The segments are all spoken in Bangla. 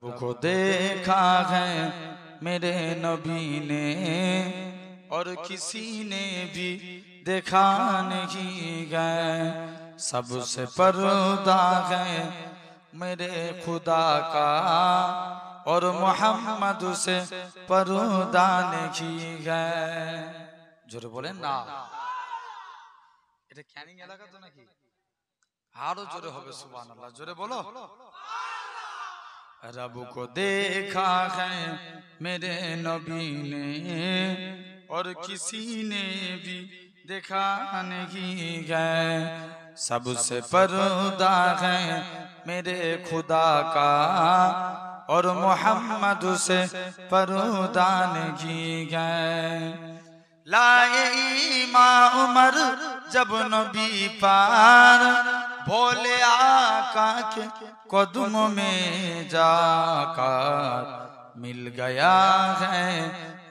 को देखा है मेरे नबी ने और किसी ने भी देखा नहीं गए। सबसे पर्दा है मेरे खुदा का और मोहम्मद से पर्दा नहीं गए। जोरे बोलें ना, এটা ক্যানিং এলাকা তো নাকি? আরো জোরে হবে সুবহানাল্লাহ, জোরে বলো। रब को देखा है मेरे नबी ने और किसी ने भी देखा नहीं गए। सबसे पर्दा है मेरे खुदा का और मोहम्मद से पर्दा नहीं गए। लाए इमाम उमर जब नबी पार भोले आका के कदमों में जाकर मिल गया है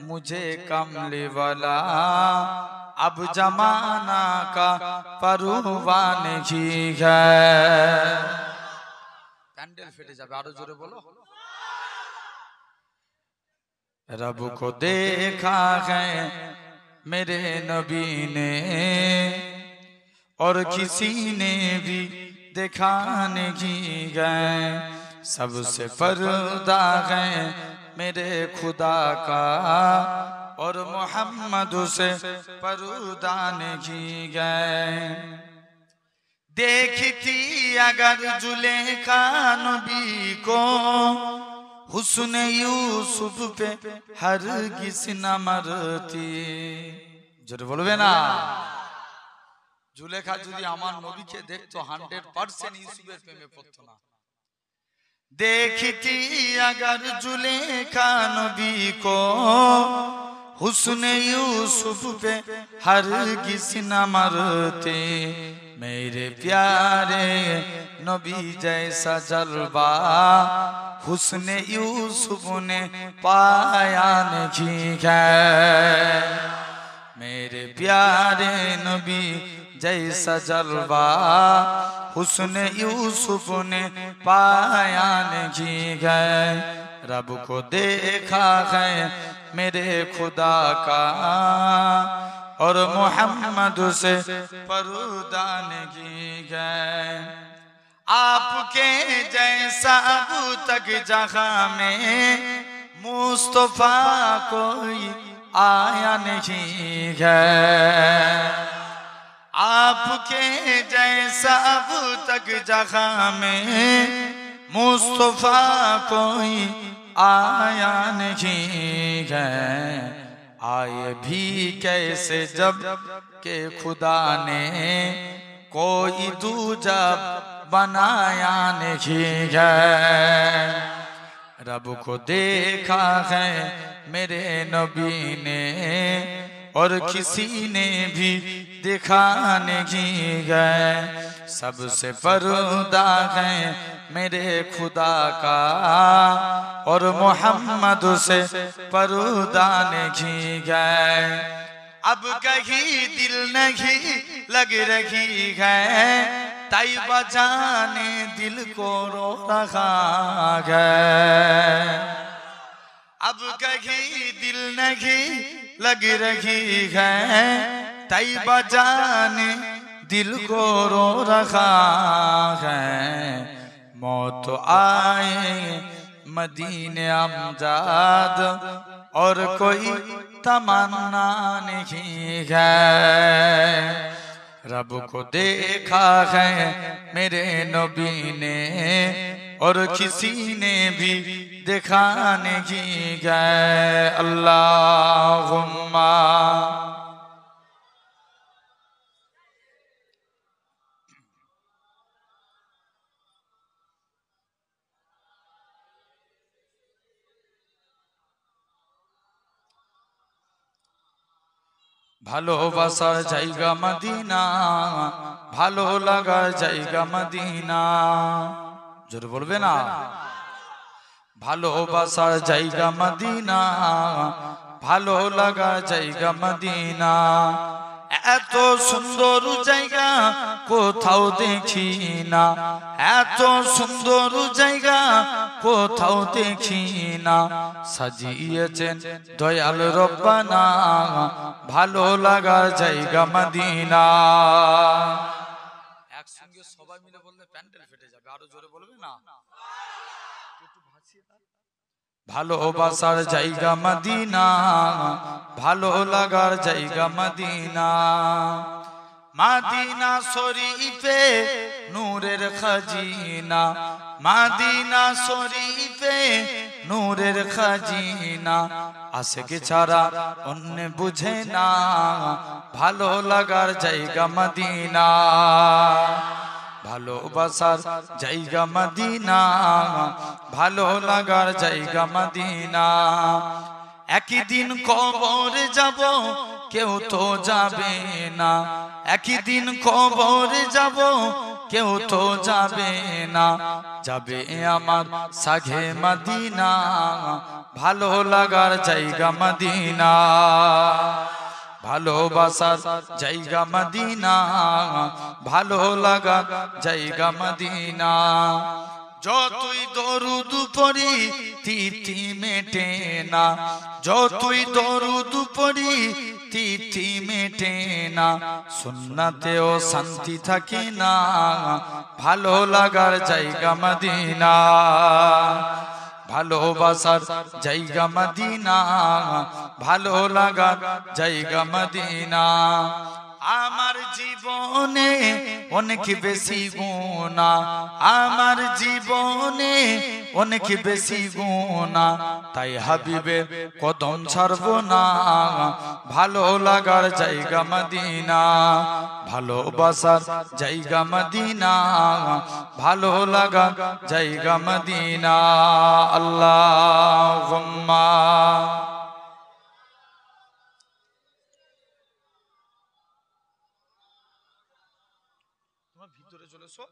मुझे कमले वाला। अब जमाना का परवाह नहीं है। कैंडल फेटे जाबे, आरो जोरे बोलो। रब को देखा है मेरे नबी ने और किसी ने भी देखा नहीं गए। सबसे पर्दा है मेरे खुदा का और मोहम्मद से पर्दा नहीं गए। देखती अगर जुलेखा नबी को हुस्न यूसुफ पे हरगिज़ न मरती। जोरे बोलबे ना। जुलेखा যদি আমার নবীকে দেখতো 100% ইউসুফের প্রেমে পড়তো না। देखती अगर जुलेखा नबी को हुस्न यूसुफ पे हरगिज़ न मरते। मेरे प्यारे नबी जैसा जलवा हुस्न यूसुफ ने पाया नहीं है। मेरे प्यारे नबी जैसा जलवा हुस्न यूसुफ ने पाया नहीं गए। रब को देखा है मेरे खुदा का और मोहम्मद से पर्दा नहीं गए। आपके जैसा अब तक जहां में मुस्तफा कोई आया नहीं है। आपके जैसा अब तक जहां में मुस्तफा कोई आया नहीं है। आए भी कैसे जब के खुदा ने कोई दूजा बनाया नहीं है। रब को देखा है मेरे नबी ने और किसी ने भी देखा नहीं गए। सबसे पर्दा है मेरे खुदा का और मोहम्मद से पर्दा नहीं गए। अब कहीं दिल नहीं लग रही है तैयबा जाने दिल को रो रहा है। अब कहीं दिल नहीं लग रही है तैयबा जाने दिल को रो रहा है। मौत आए मदीने अमजाद और कोई तमन्ना नहीं है। रब को देखा है मेरे नबी ने और किसी ने भी देखा नहीं गए। अल्लाहुम्मा ভালোবাসার জায়গা মদিনা, ভালো লাগার জায়গা মদিনা। জোরে বলবে না। ভালোবাসার জায়গা মদিনা, ভালো লাগার জায়গা মদিনা। এত সুন্দর জায়গা কোথাও দেখি না, এত সুন্দর জায়গা কোথাও দেখি না, সাজিয়েছেন দয়াল রব্বানা ভালো লাগার জায়গা মদিনা। একসঙ্গে সবাই মিলে বললে প্যান্ডেল ফেটে যাবে, আরো জোরে বলবে না? ভালোবাসার জায়গা মদিনা, ভালো লাগার জায়গা মদিনা। মদিনা শরীফে নূরের খাজিনা, মদিনা শরীফে নূরের খাজিনা, আশিক ছাড়া অন্য বুঝে না ভালো লাগার জায়গা মদিনা। ভালোবাসার জায়গা মদিনা, ভালো লাগার জায়গা মদিনা। একদিন কবরে যাব কেউ তো যাবে না, একদিন কবরে যাব কেউ তো যাবে না, যাবে আমার সাঘে মদিনা ভালো লাগার জায়গা মদিনা। ভালোবাসার জায়গা মদিনা, ভালো লাগার জায়গা মদিনা। যতই দরুদ পড়ি তিথি মেটে না, যতই দরুদ পড়ি তিথি মেটে না, সুন্নাতেও শান্তি থাকে না ভালো লাগার জায়গা মদিনা। ভালোবাসার জায়গা মদিনা, ভালো লাগার জায়গা মদিনা। আমার জীবনে অনেক বেশি গুনাহ, আমার জীবনে অনেক বেশি গুনাহ, তাই হাবিবের কদম ছাড়ব না ভালো লাগার জায়গা মদিনা। ভালোবাসার জায়গা মদিনা, ভালো লাগার জায়গা মদিনা। আল্লাহুম্মা ভিতরে চলে এসো,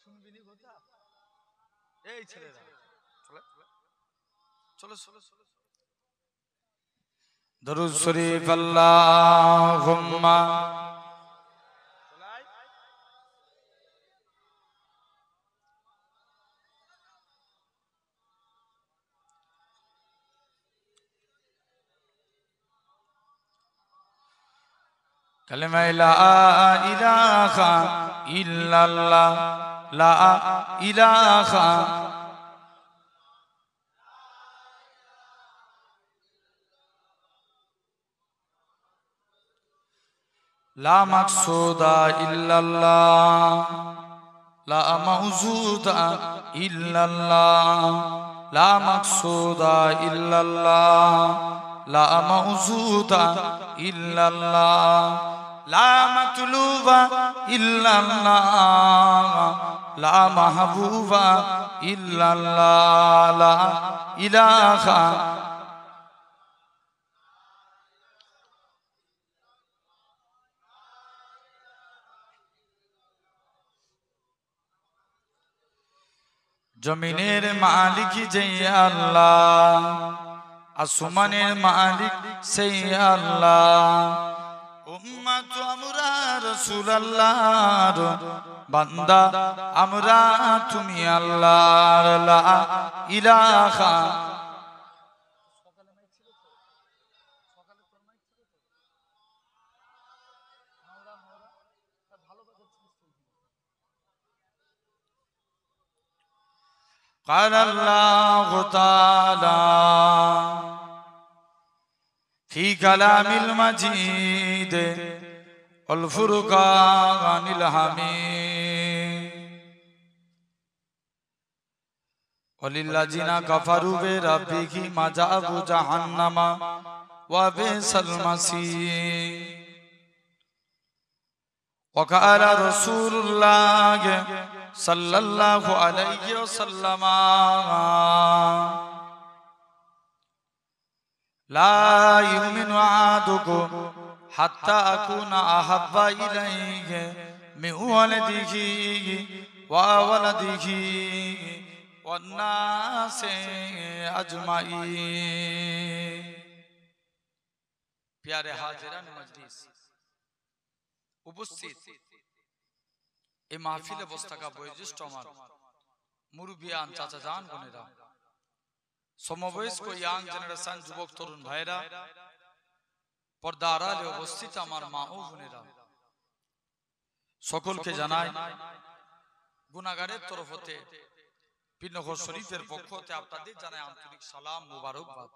শুনবিনি কথা, এই ছেলেরা চলো চলো চলো। দরুদ শরীফ আল্লাহুম্মা কালেমা লা ইলাহা ইল্লাল্লাহ, লা ইলাহা লা মাকসুদা ইল্লাল্লাহ, লা মাউজুদা ইল্লাল্লাহ, লা মাকসুদা ইল্লাল্লাহ, লা মাউজুদা ইল্লাল্লাহ, লা মাতলুবা ইল্লাল্লাহ, লা মাহবুবা ইল্লাল্লাহ, লা ইলাহা জমিনের মালিক যেই আল্লাহ, আসমানের মালিক সেই আল্লাহ, উম্মত আমরা রাসূলুল্লাহর বান্দা আমরা তুমি আল্লাহর, লা ইলাহা قال الله تعالى في كلام المجيد والفرقان الحميد وللذين كفروا بربهم عذاب جهنم وبئس المصير وقال رسول الله صلى الله عليه وسلم لا يؤمن أحدكم حتى أكون أحب إليه من ولده وولده والناس أجمعين। प्यारे हाजिरान मजलिस उपस्थित এই মাহফিলে বসে থাকা বয়োজ্যেষ্ঠ আমার মুরব্বিয়ান চাচা জান বোনেরা, সমবয়স্ক ইয়াং জেনারেশন যুবক তরুণ ভাইরা, পর্দা আড়ালে উপস্থিত আমার মা ও বোনেরা, সকলকে জানাই গুনাহগারের তরফ হতে পীরনগর শরীফের পক্ষ হতে আপনাদের জানাই আন্তরিক সালাম মুবারকবাদ।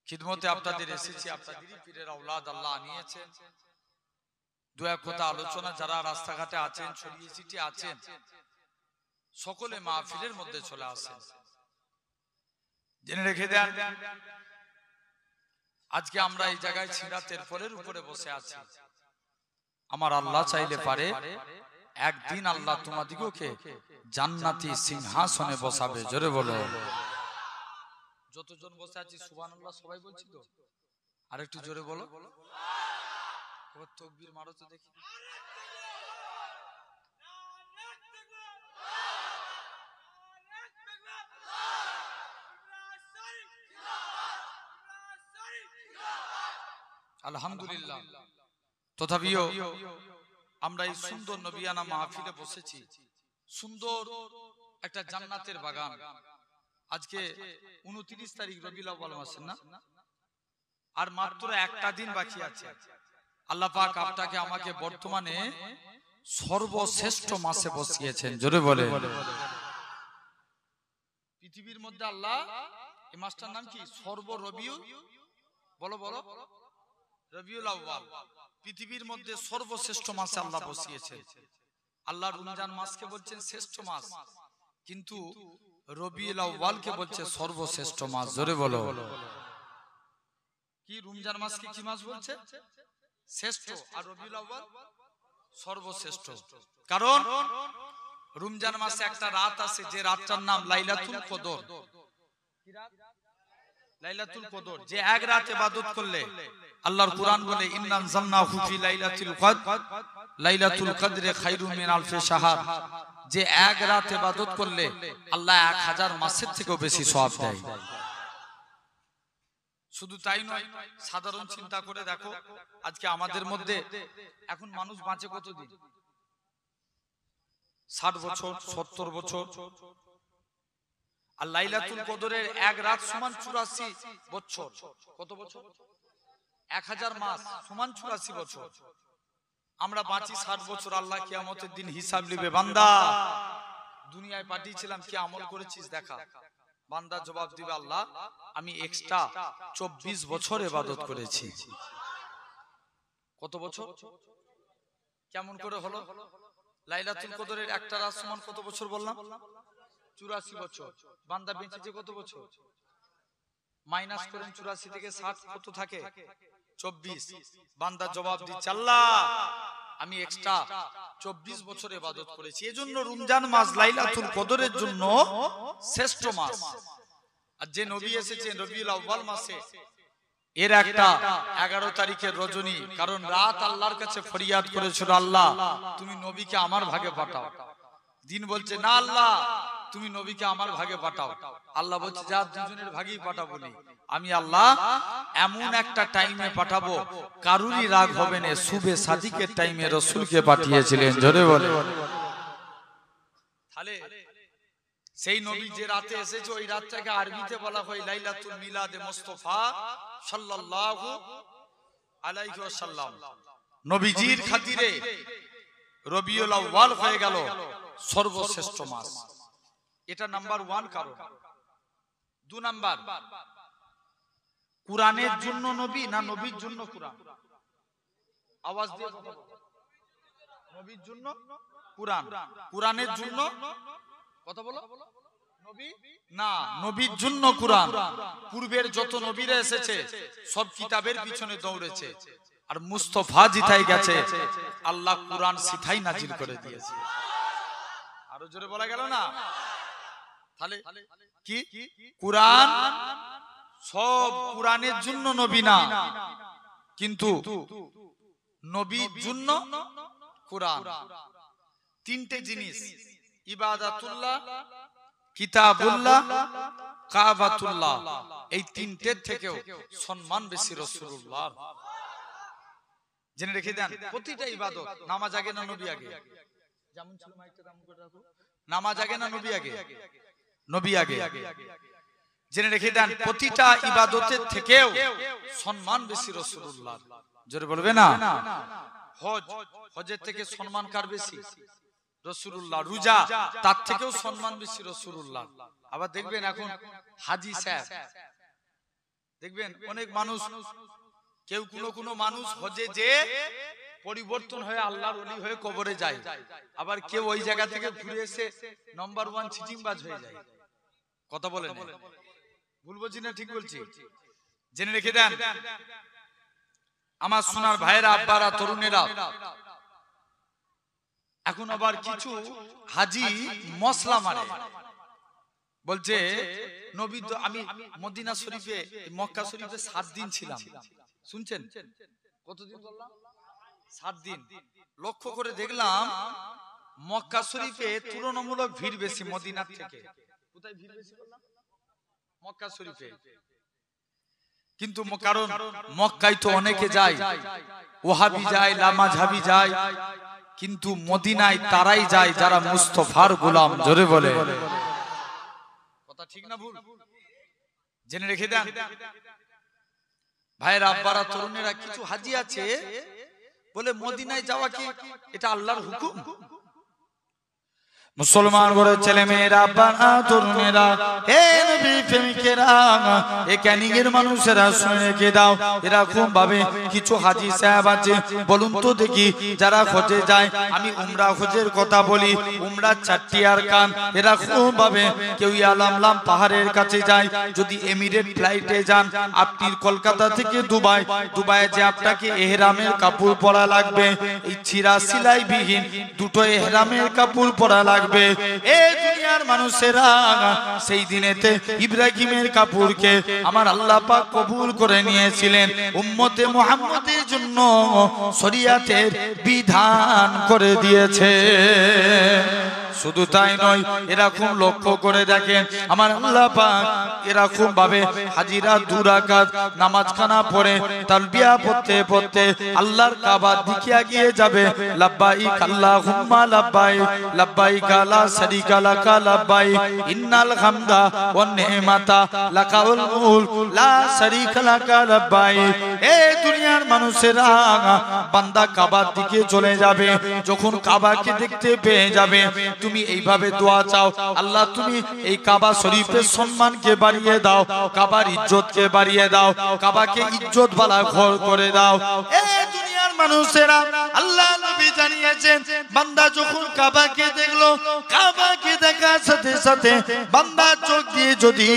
খিদমতে আপনাদের এসেছি, আপনাদেরই পীরের আওলাদ আল্লাহ আনিয়েছেন। দু এক কথা আলোচনা, যারা রাস্তাঘাটে আছেন, ছড়িয়ে ছিটিয়ে আছেন, সকলে মাহফিলের মধ্যে চলে আসেন। জেনে রেখে দেন, আজকে আমরা এই জায়গায় ছিরাতের ফলের উপরে বসে আছি। আমার আল্লাহ চাইলে পারে একদিন আল্লাহ তোমাদিগকে জান্নাতি সিংহাসনে বসাবে। জোরে বলো। যতজন বসে আছি সুবহানাল্লাহ সবাই বলছি তো? আর একটু জোরে বলো। তাকবীর মারো তো দেখি। আলহামদুলিল্লাহ। তথাপিও আমরা এই সুন্দর নবিয়ানা মাহফিলে বসেছি। সুন্দর একটা জান্নাতের বাগান। আজকে 29 তারিখ রবিউল আউয়াল মাসের না, আর মাত্র একটা দিন বাকি আছে। আল্লাহ পাক আপনাকে আমাকে বর্তমানে সর্বশ্রেষ্ঠ মাসে বসিয়েছেন। জোরে বলে। পৃথিবীর মধ্যে আল্লাহ এই মাসটার নাম কি? সর্বরবিউল, বলো বলো, রবিউল আউয়াল। পৃথিবীর মধ্যে সর্বশ্রেষ্ঠ মাসে আল্লাহ বসিয়েছেন। আল্লাহ রমজান মাসকে বলছেন শ্রেষ্ঠ মাস, কিন্তু রবিউল আউয়ালকে বলছে সর্বশ্রেষ্ঠ মাস। জোরে বলো। কি রমজান মাসকে কি মাস বলছে? শ্রেষ্ঠ। আর রবিউল আউয়াল সর্বশ্রেষ্ঠ। কারণ রমজান মাসে একটা রাত আছে, যে রাতটার নাম লাইলাতুল কদর। কি রাত? লাইলাতুল কদর। যে এক রাত ইবাদত করলে, আল্লাহর কুরআন বলে ইন্না আনজালনাহু ফি লাইলাতুল কদর, লাইলাতুল কদরে খায়রুম মিন আলফি শাহর। যে এক রাত ইবাদত করলে আল্লাহ 1000 মাসের থেকেও বেশি সওয়াব দেয়। শুধু তাই নয়, সাধারণ চিন্তা করে দেখো, আজকে আমাদের মধ্যে এখন মানুষ বাঁচে কতদিন? 60 বছর, 70 বছর। আর লাইলাতুল কদরের এক রাত সমান 84 বছর। কত বছর? 1000 মাস সমান 84 বছর। আমরা বাঁচি 60 বছর। আল্লাহ কিয়ামতের দিন হিসাব নেবে, বান্দা দুনিয়ায় পাঠিয়েছিলাম, কি আমল করেছিস দেখা। বান্দা জবাব দিবে, আল্লাহ আমি এক্সট্রা 24 বছর ইবাদত করেছি। কত বছর? কেমন করে হলো? লাইলাতুল কদরের একটা রাত সমান কত বছর বললাম? 84 বছর। বান্দা বেঁচেছে কত বছর? মাইনাস করেন 84 থেকে 60 কত থাকে? 24। বান্দা জবাব দিচ্ছে, আল্লাহ আমি এক্সট্রা 24 বছর ইবাদত করেছি। এজন্য রমজান মাস লাইলাতুল কদরের জন্য শ্রেষ্ঠ মাস। আর যে নবী এসেছেন রবিউল আউয়াল মাসে, এর একটা 11 তারিখের রজনী। কারণ রাত আল্লাহর কাছে ফরিয়াদ করেছিল, আল্লাহ তুমি নবীকে আমার ভাগে পাঠাও। দিন বলছে, না আল্লাহ তুমি নবীকে আমার ভাগে পাঠাও। আল্লাহ বলছে, যা দুজনের ভাগেই পাঠাবো নি। আমি আল্লাহ এমন একটা টাইমে পাঠাবো কারুরই রাগ হবে না। সুবে সাদিকের টাইমে রাসূলকে পাঠিয়েছিলেন। জোরে বলে। তাহলে সেই নবী যে রাতে এসেছে, ওই রাতটাকে আরবিতে বলা হয় লাইলাতুল মিলাদে মুস্তাফা সাল্লাল্লাহু আলাইহি ওয়াসাল্লাম। নবীজির খাতিরে রবিউল আউয়াল হয়ে গেল সর্বশ্রেষ্ঠ মাস। এটা নাম্বার 1 কারণ। 2 নাম্বার, কুরআনের জন্য নবী না নবীর জন্য কুরআন? আওয়াজ দিয়ে কথা বলো। নবীর জন্য কুরআন, কুরআনের জন্য কথা বলো। নবী না, নবীর জন্য কুরআন। পূর্বের যত নবীরা এসেছে সব কিতাবের পিছনে দৌড়েছে, আর মুস্তাফা জিতাই গেছে, আল্লাহ কুরআন সিধাই নাজিল করে দিয়েছে। আরো জোরে বলা গেল না? তাহলে কি কুরআন সব কুরআনের জন্য নবী না, কিন্তু নবীর জন্য কুরআন। তিনটে জিনিস, ইবাদাতুল্লাহ, কিতাবুল্লাহ, কাবাতুল্লাহ, এই তিনটের থেকেও সম্মান বেশি রাসূলুল্লাহ। জেনে রেখে দেন, প্রতিটা ইবাদত, নামাজ আগে না নবী আগে? যেমন ছিল মাইকটা তেমন করে রাখো। নামাজ আগে না নবী আগে? নবী আগে। জেনে রেখে দেন, প্রতিটা ইবাদতের থেকেও সম্মান বেশি রাসূলুল্লাহ। জোরে বলবে না? হজ, হজের থেকে সম্মান কার বেশি? রাসূলুল্লাহ। রোজা, তার থেকেও সম্মান বেশি রাসূলুল্লাহ। আবার দেখবেন এখন হাজী সাহেব, দেখবেন অনেক মানুষ, কেউ কোনো মানুষ হজে যে পরিবর্তন হয়ে আল্লাহর ওলি হয়ে কবরে যায়, আবার কেউ ওই জায়গা থেকে ঘুরে এসে নাম্বার 1 চিটিংবাজ হয়ে যায়। কথা বলেন, ভুল বলছি না ঠিক বলছি? জেনে রেখে দেন আমার সোনার ভাইরা, আব্বারা, তরুণেরা, এখন আবার কিছু হাজি মশলা মারে, বলছে নবী তো, আমি মদিনা শরীফে, মক্কা শরীফে 7 দিন ছিলাম। শুনছেন? কতদিন বললাম? 7 দিন। লক্ষ্য করে দেখলাম মক্কা শরীফে তুলনামূলক ভিড় বেশি মদিনার থেকে। কোথায় ভিড় বেশি বললাম? মক্কা শরীফে। কিন্তু কারণ মক্কায় তো অনেকে যায়, ওহাবি যায়, লামাঝাবি যায়, কিন্তু মদিনায় তারাই যায় যারা মুস্তাফার গোলাম। জোরে বলে কথা ঠিক না ভুল? জেনে রেখে দেন ভাইয়ের, আব্বারা, তরুণেরা, কিছু হাজি আছে বলে মদিনায় যাওয়া কি এটা আল্লাহর হুকুম? মুসলমান ঘরের ছেলে মেয়েরা, আব্বারা, তরুণেরা, হে নবী প্রেমিকেরা, এ ক্যানিংয়ের মানুষেরা শুনে রেখে দাও, এরকম ভাবে কিছু হাজি সাহেব আছে, বলুন তো দেখি, যারা হজে যায়, আমি উমরা হজের কথা বলি, উমরা 4টি আরকান, এরকম ভাবে কেউ আলামলাম পাহাড়ের কাছে যায়, যদি এমিরেট ফ্লাইটে যান, আপনি কলকাতা থেকে দুবাই, দুবাইয়ে যে আপনাকে এহরামের কাপড় পরা লাগবে, এই ছিঁড়া সেলাই বিহীন দুটো এহরামের কাপড় পরা লাগবে। এই দুনিয়ার মানুষেরা সেই দিনেতে ইব্রাহিমের কাপড়কে আমার আল্লাহ পাক কবুল করে নিয়েছিলেন, উম্মতে মুহাম্মদের জন্য শরীয়তের বিধান করে দিয়েছে। শুধু তাই নয়, এরকম লক্ষ্য করে দেখেন আমার আল্লাহ পাক এরকম ভাবে হাজিরা 2 রাকাত নামাজখানা পড়ে তালবিয়া পড়তে পড়তে আল্লাহর কাবার দিকে এগিয়ে যাবে, লাব্বাইক আল্লাহুম্মা লাব্বাইক, লাব্বাইক লা শারীকা লাকা লাব্বাইক, ইন্নাল হামদা ওয়ান নি'মাতা লাকাল মুলক লা শারীকা লাকা লাব্বাইক। এই দুনিয়ার মানুষেরা বান্দা কাবার দিকে চলে যাবে, যখন কাবাকে দেখতে পেয়ে যাবে, তুমি এইভাবে দোয়া চাও, আল্লাহ তুমি এই কাবা শরীফের সম্মানকে বাড়িয়ে দাও, কাবার ইজ্জতকে বাড়িয়ে দাও, কাবাকে ইজ্জত বালা ঘর করে দাও। এই দুনিয়ার মানুষেরা, আল্লাহ নবী জানিয়েছেন, বান্দা যখন কাবাকে দেখলো, কাবাকে দেখার সাথে সাথে বান্দার চোখ দিয়ে যদি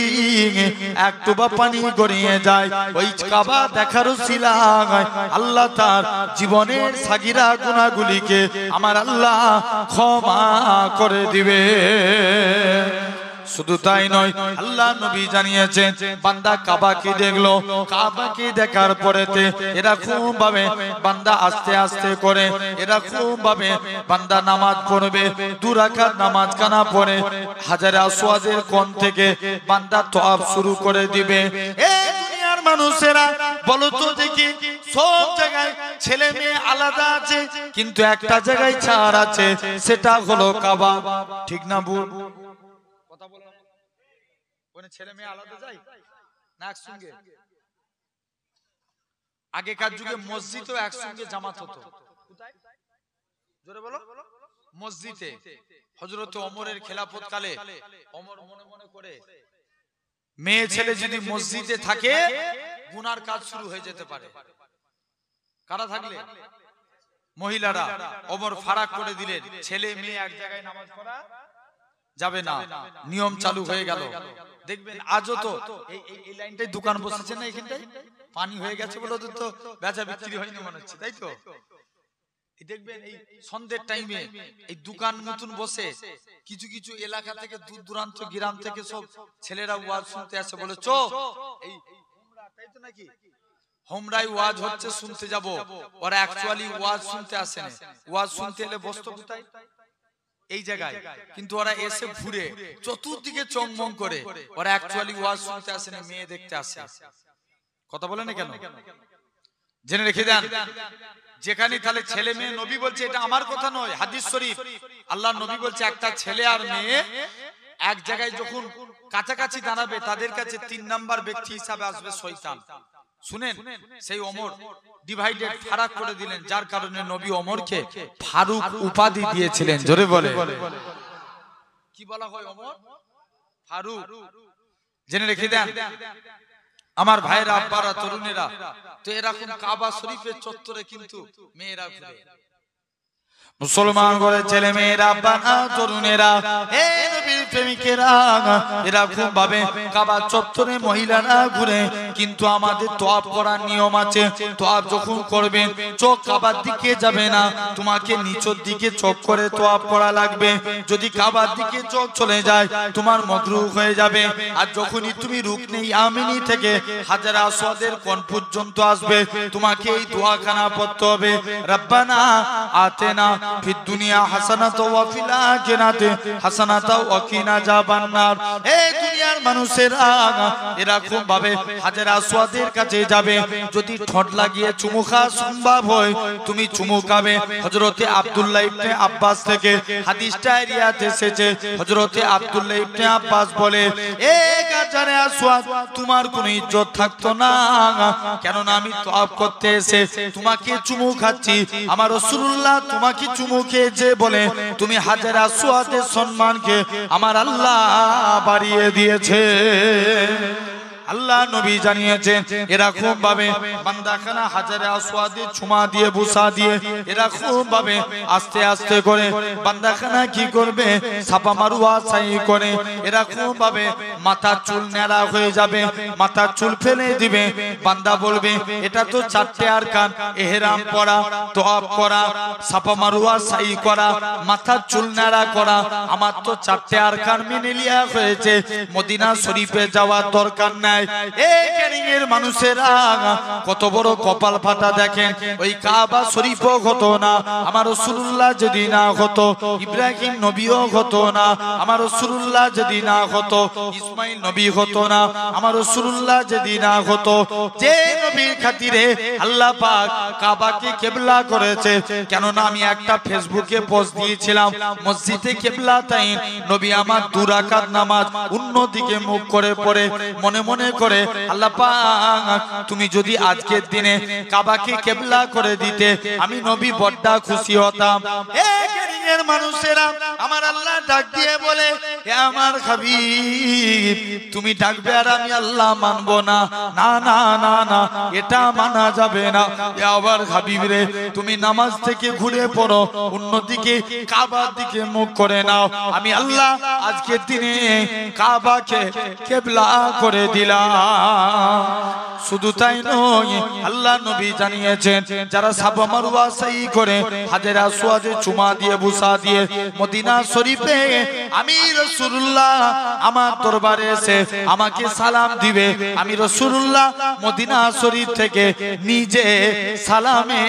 একটু বা পানি গড়িয়ে যায়, ওই কাবা দেখার উসিলায় আল্লাহ তার জীবনের সাগিরা গুনাহগুলিকে আমার আল্লাহ ক্ষমা করে দিবে। শুধু তাই নয়, আল্লাহ নবী জানিয়েছেন, বান্দা কাবাকে দেখলো, কাবাকে দেখার পরেতে এরকম ভাবে বান্দা আস্তে আস্তে করে এরকম ভাবে বান্দা নামাজ পড়বে, 2 রাকাত নামাজ কানা পড়ে হাজারে আসওয়াদের কোণ থেকে বান্দা তওয়াফ শুরু করে দিবে। এই দুনিয়ার মানুষেরা, বলো তো দেখি, সব জায়গায় ছেলে মেয়ে আলাদা আছে, কিন্তু একটা জায়গায় ছাড় আছে, সেটা হলো কাবা। ঠিক না ভুল? কথা বলো, কোন ছেলে মেয়ে আলাদা যায় না একসঙ্গে? আগেকার যুগে মসজিদও একসঙ্গে জামাত হতো। কোথায়? জোরে বলো। মসজিদে। হযরত ওমরের খেলাফত কালে ওমর মনে মনে করে, মেয়ে ছেলে যদি মসজিদে থাকে গুনার কাজ শুরু হয়ে যেতে পারে। কারা থাকলে? মহিলারা। ওমর ফারাক করে দিলেন, ছেলে মেয়ে এক জায়গায় নামাজ পড়া যাবে না, নিয়ম চালু হয়ে গেল। দেখবেন আজও তো এই লাইনটাই দোকান বসেছে না, এখানটায় পানি হয়ে গেছে বলে তো বেচা বিক্রি হয়নি মনে হচ্ছে, তাই তো? দেখবেন এই সন্ধ্যের টাইমে এই দোকান নতুন বসে, কিছু কিছু এলাকা থেকে দূর দূরান্ত গ্রাম থেকে সব ছেলেরা ওয়াজ শুনতে আসে, বলে চো এই তাই তো নাকি হোমরাই ওয়াজ হচ্ছে শুনতে যাব। ওরা অ্যাকচুয়ালি ওয়াজ শুনতে আসে না, ওয়াজ শুনতে এলে বসতো কোথায়? এই জায়গায়, কিন্তু ওরা এসে ঘুরে চতুর্দিকে চংমং করে, ওরা অ্যাকচুয়ালি ওয়াজ শুনতে আসে না, মেয়ে দেখতে আসে। কথা বলে না কেন? জেনে রেখে দেন, যেখানে তাহলে ছেলে মেয়ে, নবী বলছে, এটা আমার কথা নয়, হাদিস শরীফ, আল্লাহ নবী বলছে একটা ছেলে আর মেয়ে এক জায়গায় যখন কাছাকাছি দাঁড়াবে, তাদের কাছে 3 নাম্বার ব্যক্তি হিসাবে আসবে শয়তান। শুনেন, সেই ওমর ডিভাইডেড, ফারাক করে দিলেন, যার কারণে নবী ওমরকে ফারুক উপাধি দিয়েছিলেন। জোরে বলে, কি বলা হয়? ওমর ফারুক। জেনে রেখে দেন আমার ভাইরা, আব্বারা, তরুণেরা, তো এরকম কাবা শরীফের চত্বরে কিন্তু মেয়েরা ঘুরে। মুসলমান করে ছেলে মেয়েরা, বানা তরুণেরা, হে নবীর প্রেমিকেরা, এরকম ভাবে কাবা চত্বরে মহিলারা ঘুরে। কিন্তু আমাদের তোয়াব করার নিয়ম আছে। তোয়াব যখন করবেন, চোখ কাবার দিকে যাবে না, তোমাকে নিচের দিকে চোখ করে তোয়াব করা লাগবে। যদি কাবার দিকে চোখ চলে যায়, তোমার মাকরুহ হয়ে যাবে। আর যখনই তুমি রুকনে ইয়ামিনী থেকে হাজার আসওয়াদের কোণ পর্যন্ত আসবে, তোমাকে এই দোয়াখানা পড়তে হবে, রব্বানা আতেনা ফিদ দুনিয়া হাসানাতাও ওয়া ফিল আখিরাতি হাসানাতাও ওয়া কিনা আযাবান্নার। এই দুনিয়ার মানুষেরা এরকম ভাবে হাজার আসওয়াদের কাছে যাবে। যদি ঠোঁট লাগিয়ে চুমু খাওয়া সম্ভব হয়, তুমি চুমু খাবে। হযরতে আব্দুল্লাহ ইবনে আব্বাস থেকে হাদিসটা রিয়াতে এসেছে। হযরতে আব্দুল্লাহ ইবনে আব্বাস বলে, এক হাজারে আসওয়াদ তোমার কোনো ইজ্জত থাকতো না, কেননা আমি তওয়াব করতে এসে তোমাকে চুমু খাচ্ছি। আমার রাসূলুল্লাহ তোমাকে চুমু খেয়েছে বলে তুমি হাজার আসওয়াদের সম্মানকে আমার আল্লাহ বাড়িয়ে দিয়েছে। আল্লাহ নবী জানিয়েছেন, এরকম ভাবে বান্দাখানা হাজারে আসওয়াদে চুমা দিয়ে বুসা দিয়ে এরকম ভাবে আস্তে আস্তে করে বান্দাখানা কি করবে, ছাপা মারুয়া সাই করে এরকম ভাবে মাথার চুল নেড়া হয়ে যাবে, মাথার চুল ফেলে দিবে। বান্দা বলবে, এটা তো 4টে আরকান, ইহরাম পরা, তোয়াব করা, ছাপা মারুয়া সাই করা, মাথার চুল নেড়া করা, আমার তো 4টে আরকান মেনে লিয়া হয়েছে, মদিনা শরীফে যাওয়ার দরকার নাই। এই ক্যানিংয়ের মানুষেরা কত বড় কপাল ফাটা দেখেন। ওই কাবা শরীফও হতো না আমার রাসূলুল্লাহ যদি না হতো, ইব্রাহিম নবীও হতো না আমার রাসূলুল্লাহ যদি না হতো, ইসমাইল নবী হতো না আমার রাসূলুল্লাহ যদি না হতো। যে নবীর খাতিরে আল্লাহ পাক কাবাকে কিবলা করেছে। কেননা আমি একটা ফেসবুকে পোস্ট দিয়েছিলাম, মসজিদে কিবলা তাইন নবী আমার 2 রাকাত নামাজ অন্যদিকে মুখ করে পড়ে মনে মনে করে, আল্লাহ পাক তুমি যদি আজকের দিনে কাবাকে কিবলা করে দিতে, আমি নবী বড় খুশি হতাম। এই ক্যানিংয়ের মানুষেরা আমার আল্লাহ ডাক দিয়ে বলে, হে আমার হাবিব, তুমি ডাকবে আর আমি আল্লাহ মানবো না? না না না না, এটা মানা যাবে না। হে আমার হাবিব রে, তুমি নামাজ থেকে ঘুরে পড়ো, অন্যদিকে কাবার দিকে মুখ করে নাও, আমি আল্লাহ আজকের দিনে কাবাকে কিবলা করে দিলাম। শুধু তাই নয়, আল্লাহ নবী জানিয়েছেন, যারা সাফা মারওয়া সাই করে হাজার আসওয়াদে চুমা দিয়ে বুসা দিয়ে মদিনা শরীফে আমি রাসূলুল্লাহ আমার দরবারে এসে আমাকে সালাম দিবে, আমি রাসূলুল্লাহ মদিনা শরীফ থেকে নিজে সালামে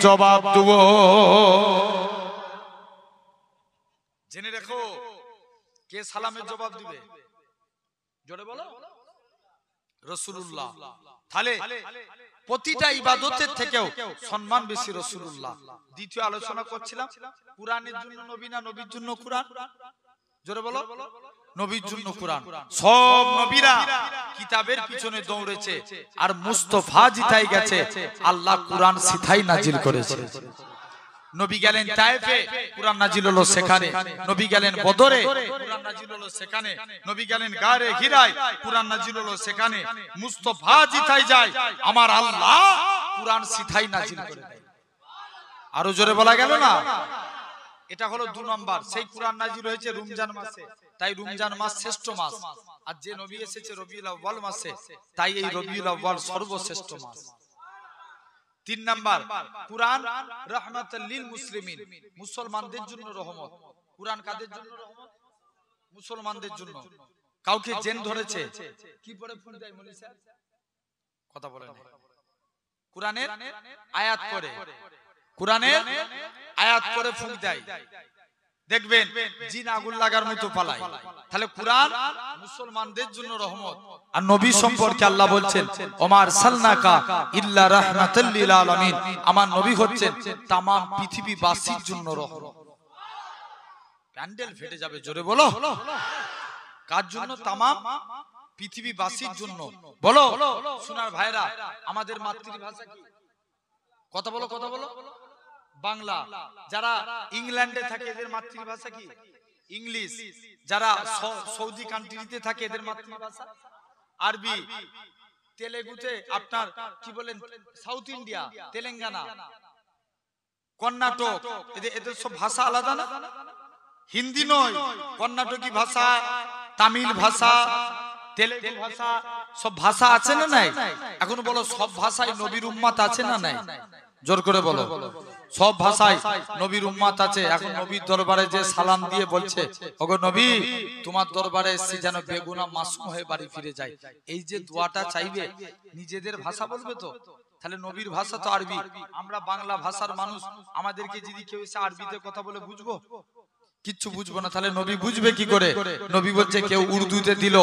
জবাব দেব। জেনে রাখো, কে সালামের জবাব দিবে? জোরে বলো, রাসূলুল্লাহ। তাহলে প্রতিটা ইবাদতের থেকেও সম্মান বেশি রাসূলুল্লাহ। দ্বিতীয় আলোচনা করছিলাম, কুরআনের জন্য নবী না নবীর জন্য কুরআন? জোরে বলো, নবীর জন্য কুরআন। সব নবীরা কিতাবের পিছনে দৌড়েছে, আর মুস্তাফা জিতাই গেছে, আল্লাহ কুরআন সিধাই নাজিল করেছে। নবী গেলেন তায়েফে, কুরআন নাজিল হলো সেখানে। নবী গেলেন বদরে, কুরআন নাজিল হলো সেখানে। নবী গেলেন গারে হিরায়, কুরআন নাজিল হলো সেখানে। মুস্তাফা জিতাই যায়, আমার আল্লাহ কুরআন সিধাই নাজিল করে দেয়। আরো জোরে বলা গেল না? এটা হলো 2 নাম্বার। সেই কুরআন নাজিল হয়েছে রমজান মাসে, তাই রমজান মাস শ্রেষ্ঠ মাস। আর যে নবী এসেছে রবিউল আউয়াল মাসে, তাই এই রবিউল আউয়াল সর্বশ্রেষ্ঠ মাস। 3 নাম্বার, কুরআন রাহমাতাল লিল মুসলিমিন, মুসলমানদের জন্য রহমত। কুরআন কাদের জন্য রহমত? মুসলমানদের জন্য। কাউকে জেন ধরেছে, কি পড়ে ফুল দেয় মৌলভী স্যার? কথা বলেন। কুরআনের আয়াত পড়ে, কুরআনের আয়াত পড়ে ফুল দেয়। দেখবেন জিন আগুন লাগার মতো পালায়। তাহলে কুরআন মুসলমানদের জন্য রহমত। আর নবী সম্পর্কে আল্লাহ বলছেন ওমা আরসালনাকা ইল্লা রাহমাতাল লিল আলামিন, আমার নবী হচ্ছেন तमाम পৃথিবীবাসীর জন্য রহমত। প্যান্ডেল ফেটে যাবে, জোরে বলো। কার জন্য? तमाम পৃথিবীবাসীর জন্য। বলো সোনার ভাইরা, আমাদের মাতৃভাষা কি? কথা বলো, কথা বলো। বাংলা। যারা ইংল্যান্ডে থাকে এদের মাতৃভাষা কি? ইংলিশ। যারা সৌদি কান্ট্রিতে থাকে এদের মাতৃভাষা আরবি। তেলেগুতে আপনার কি বলেন, সাউথ ইন্ডিয়া, তেলেঙ্গানা, কর্ণাটক, এদের সব ভাষা আলাদা না? হিন্দি নয়, কর্ণাটকি ভাষা, তামিল ভাষা, তেলেগু ভাষা, সব ভাষা আছে না নাই? এখন বলো সব ভাষায় নবীর উম্মত আছে না নাই? জোর করে বলো। সব ভাষায় নবীর উম্মত আছে। এখন নবীর দরবারে যে সালাম দিয়ে বলছে ওগো নবী, তোমার দরবারে এসেছি যেন বেগুনাহ মাসুম হয়ে বাড়ি ফিরে যায়, এই যে দোয়াটা চাইবে নিজেদের ভাষা বলবে তো? তাহলে নবীর ভাষা তো আরবি। আমরা বাংলা ভাষার মানুষ, আমাদেরকে যদি কেউ এসে আরবিতে কথা বলে বুঝবো? কিচ্ছু বুঝবো না। তাহলে নবী বুঝবে কি করে? নবী বলছে কেউ উর্দুতে দিল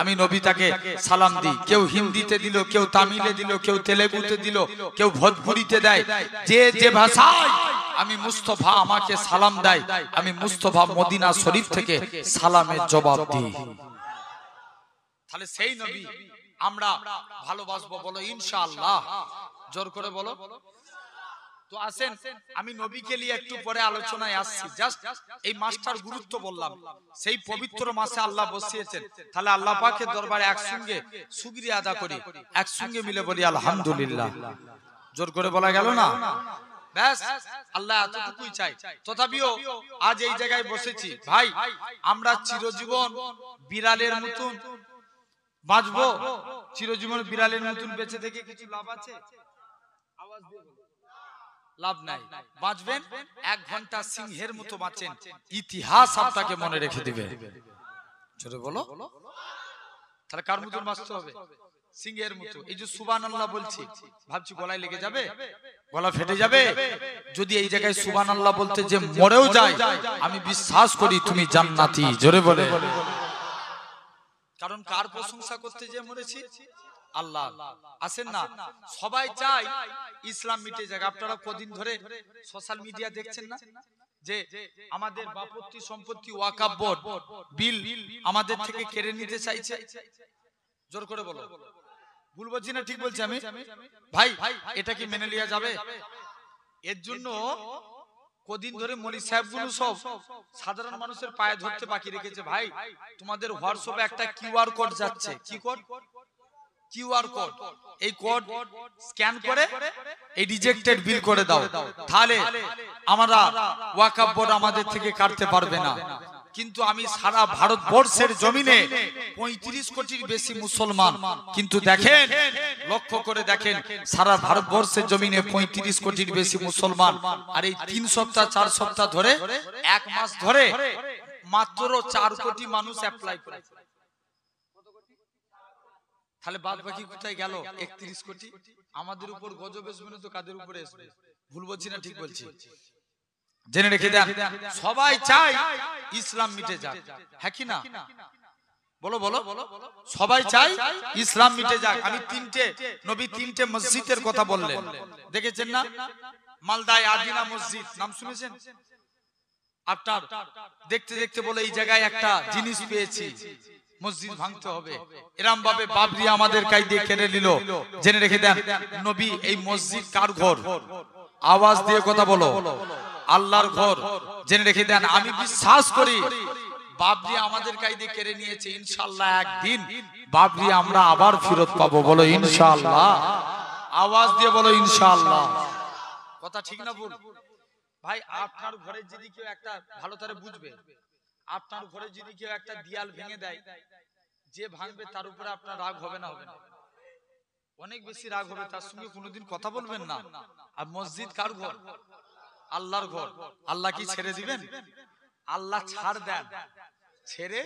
আমি নবী তাকে সালাম দিই, কেউ হিন্দিতে দিল, কেউ তামিলে দিল, কেউ তেলেগুতে দিল, কেউ ভোজপুরিতে দেয়। যে যে ভাষায় আমি মুস্তাফা আমাকে সালাম দেয়, আমি মুস্তাফা মদিনা শরীফ থেকে সালামের জবাব দিই। তাহলে সেই নবী আমরা ভালোবাসবো, বলো ইনশাআল্লাহ। জোর করে বলো। তো আসেন, আমি নবীকে নিয়ে একটু পরে আলোচনায় আসছি। জাস্ট এই মাসটার গুরুত্ব বললাম। সেই পবিত্র মাসে আল্লাহ বসিয়েছেন, তাহলে আল্লাহ পাকের দরবারে একসঙ্গে শুকরিয়া আদা করি, একসঙ্গে মিলে বলি আলহামদুলিল্লাহ। জোর করে বলা গেল না? ব্যাস, আল্লাহ এতটুকুই চাই। তথাপিও আজ এই জায়গায় বসেছি ভাই, আমরা চিরজীবন বিড়ালের মতন বাঁচবো? চিরজীবন বিড়ালের মতন বেঁচে থেকে কিছু লাভ আছে? আওয়াজ দিয়ে লাভ নাই। বাঁচবেন 1 ঘন্টা সিংহের মতো বাঁচেন, ইতিহাস আপনাকে মনে রেখে দিবে। জোরে বলো। তাহলে কার মতন বাঁচতে হবে? সিংহের মতো। এই যে সুবহানাল্লাহ বলছি, ভাবছি গলায় লেগে যাবে, গলা ফেটে যাবে। যদি এই জায়গায় সুবহানাল্লাহ বলতে যে মরেও যায়, আমি বিশ্বাস করি তুমি জান্নাতি। জোরে বলে। কারণ কার প্রশংসা করতে যে মরেছি? আল্লাহ। আসেন না, সবাই চাই ইসলাম মিটে যাক। আপনারা কদিন ধরে সোশ্যাল মিডিয়া দেখছেন না যে আমাদের বাপত্তি সম্পত্তি ওয়াকফ বোর্ড বিল আমাদের থেকে কেড়ে নিতে চাইছে? জোর করে বলো। ভুল বলছি না ঠিক বলছি আমি? ভাই এটা কি মেনে নেওয়া যাবে? এর জন্য কদিন ধরে মনি সাহেবগুলো সব সাধারণ মানুষের পায়ে ধরতে বাকি রেখেছে। ভাই তোমাদের হোয়াটসঅ্যাপে একটা কিউআর কোড যাচ্ছে। কি কোড? QR code. এই কোড স্ক্যান করে এই রিজেক্টেড বিল করে দাও, তাহলে আমরা ওয়াকফ বোর্ড আমাদের থেকে কাটতে পারবে না। কিন্তু আমি সারা ভারতবর্ষের জমিনে 35 কোটির বেশি মুসলমান, কিন্তু দেখেন, লক্ষ্য করে দেখেন, সারা ভারতবর্ষের জমিনে 35 কোটির বেশি মুসলমান, আর এই 3 সপ্তাহ 4 সপ্তাহ ধরে 1 মাস ধরে মাত্র 4 কোটি মানুষ অ্যাপ্লাই করেছে। তাহলে বাদ বাকি কোথায় গেল? 31 কোটি। আমাদের উপর গজব আসবে না তো কাদের উপরে আসবে? ভুল বলছি না ঠিক বলছি? জেনে রেখে দেন, সবাই চায় ইসলাম মিটে যাক, হ্যাঁ কি না? বলো বলো। সবাই চায় ইসলাম মিটে যাক। আমি নবী 3টে মসজিদের কথা বললেন, দেখেছেন না? মালদায় আদিনা মসজিদ নাম শুনেছেন? আপনার দেখতে দেখতে বলে এই জায়গায় একটা জিনিস পেয়েছি, মসজিদ ভাঙতে হবে। এরম ভাবে বাবরি আমাদের কায়দে কেড়ে নিল। জেনে রেখে দেন, নবী এই মসজিদ কার ঘর? আওয়াজ দিয়ে কথা বলো। আল্লাহর ঘর। জেনে রেখে দেন, আমি বিশ্বাস করি বাবরি আমাদের কায়দে কেড়ে নিয়েছে, ইনশাআল্লাহ একদিন বাবরি আমরা আবার ফেরত পাবো। বলো ইনশাআল্লাহ। আওয়াজ দিয়ে বলো ইনশাআল্লাহ। কথা ঠিক না ভুল? ভাই আপনার ঘরে যদি কেউ একটা, ভালো করে বুঝবে, আপনার ঘরে যদি কেউ একটা দেয়াল ভেঙে দেয়, যে ভাঙবে তার উপরে আপনার রাগ হবে না? হবে না? অনেক বেশি রাগ হবে। তার সঙ্গে কোনোদিন কথা বলবেন না। আর মসজিদ কার ঘর? আল্লাহর ঘর। আল্লাহ কি ছেড়ে দিবেন? আল্লাহ ছাড় দেন, ছেড়ে